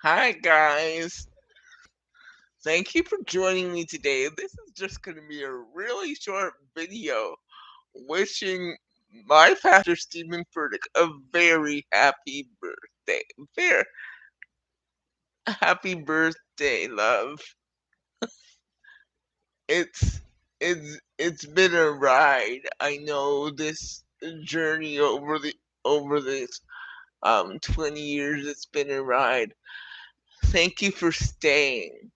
Hi guys, thank you for joining me today. This is just going to be a really short video wishing my pastor Stephen Furtick a very happy birthday. Very happy birthday, love. It's it's been a ride. I know this journey over this 20 years. It's been a ride. Thank you for staying.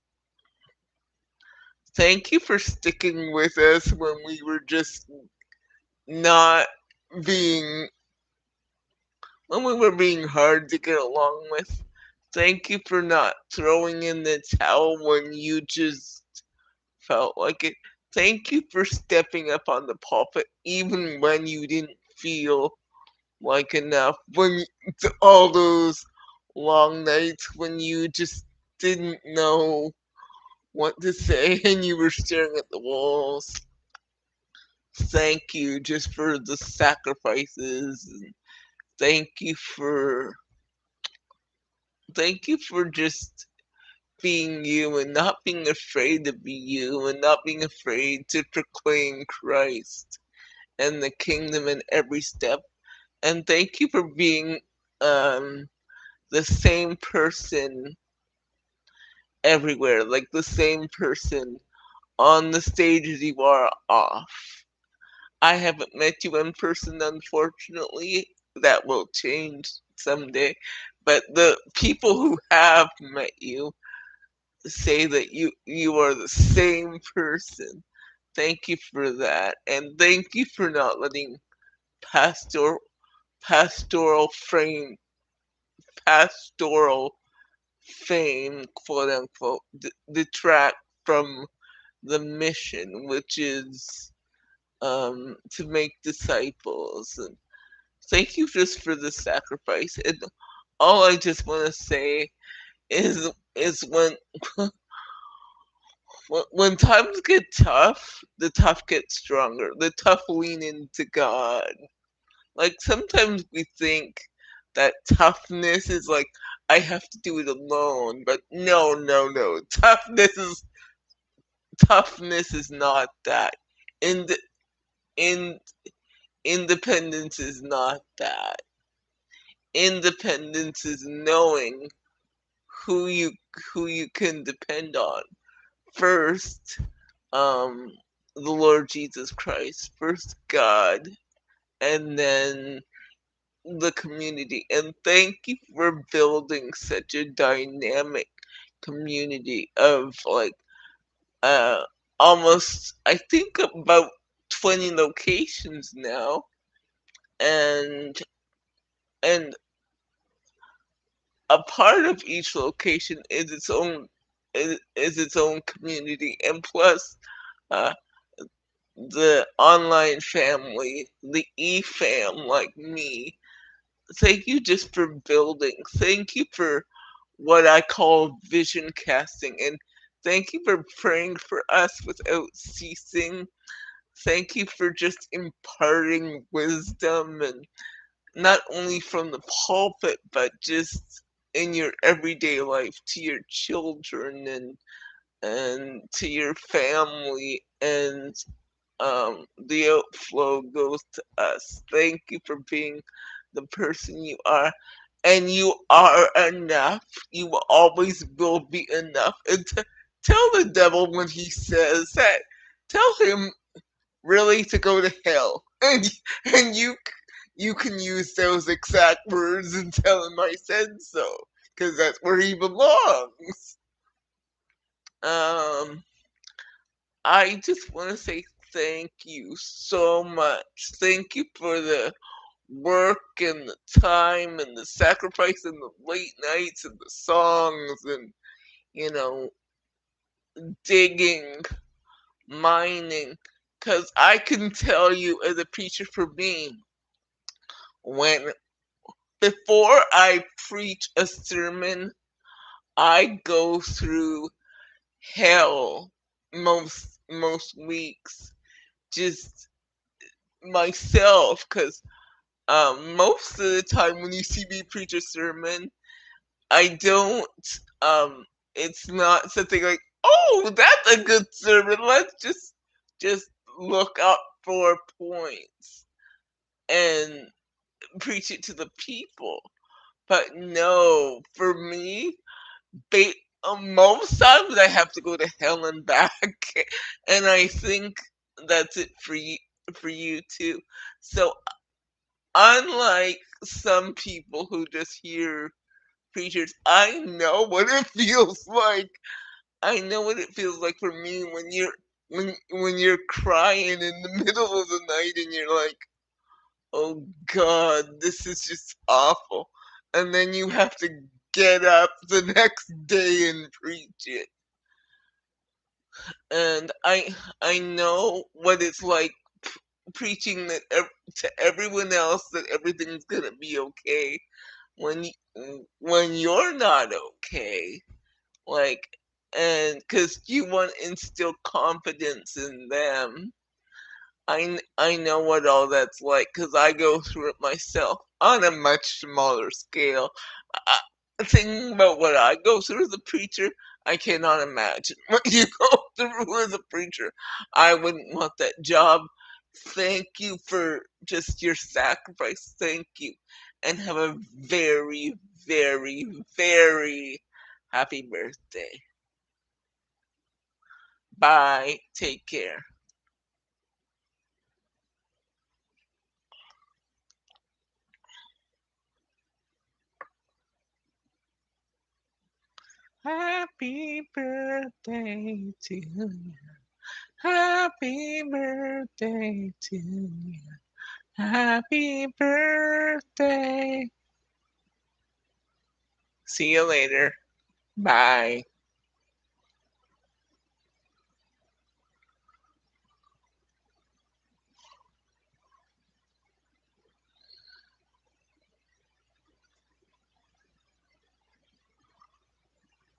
Thank you for sticking with us when we were just not being when we were being hard to get along with. Thank you for not throwing in the towel when you just felt like it. Thank you for stepping up on the pulpit even when you didn't feel like enough. All those long nights when you just didn't know what to say and you were staring at the walls. Thank you just for the sacrifices. Thank you for thank you for just being you and not being afraid to be you and not being afraid to proclaim Christ and the kingdom in every step. And thank you for being um the same person everywhere, like the same person on the stage as you are off. I haven't met you in person, unfortunately. That will change someday. But the people who have met you say that you are the same person. Thank you for that, and thank you for not letting pastoral pastoral frame pastoral fame, quote unquote, detract from the mission, which is to make disciples. And thank you just for the sacrifice. And all I just want to say is when times get tough, the tough get stronger. The tough lean into God. Like sometimes we think that toughness is like I have to do it alone, but no, no, no. Toughness is not that. And in independence is not that. Independence is knowing who you who you can depend on. First, um, the Lord Jesus Christ. First, God, and then the community. And thank you for building such a dynamic community of like uh almost I think about 20 locations now, and and a part of each location is its own community, and plus uh, the online family, the e-fam like me. Thank you just for building. Thank you for what I call vision casting, and thank you for praying for us without ceasing. Thank you for just imparting wisdom, and not only from the pulpit, but just in your everyday life to your children and to your family, and the outflow goes to us. Thank you for being the person you are. And you are enough. You always will be enough. And tell the devil when he says that, tell him really to go to hell. And you can use those exact words and tell him I said so. Because that's where he belongs. Um, I just want to say thank you so much. Thank you for the work and the time and the sacrifice and the late nights and the songs and, you know, digging, mining. Because I can tell you as a preacher for me, when before I preach a sermon, I go through hell most weeks just myself because most of the time when you see me preach a sermon, I don't it's not something like, oh, that's a good sermon. Let's just look up 4 points and preach it to the people. But no, for me, ba- most times I have to go to hell and back, and I think that's it for you too. So unlike some people who just hear preachers, I know what it feels like. I know what it feels like for me when you're crying in the middle of the night and you're like, oh God, this is just awful. And then you have to get up the next day and preach it. And I know what it's like preaching to everyone else that everything's gonna be okay when you're not okay. Like, and because you want to instill confidence in them. I know what all that's like because I go through it myself on a much smaller scale. I, thinking about what I go through as a preacher, I cannot imagine what you go through as a preacher. I wouldn't want that job. Thank you for just your sacrifice. Thank you. And have a very, very, very happy birthday. Bye. Take care. Happy birthday to you. Happy birthday to you. Happy birthday. See you later. Bye.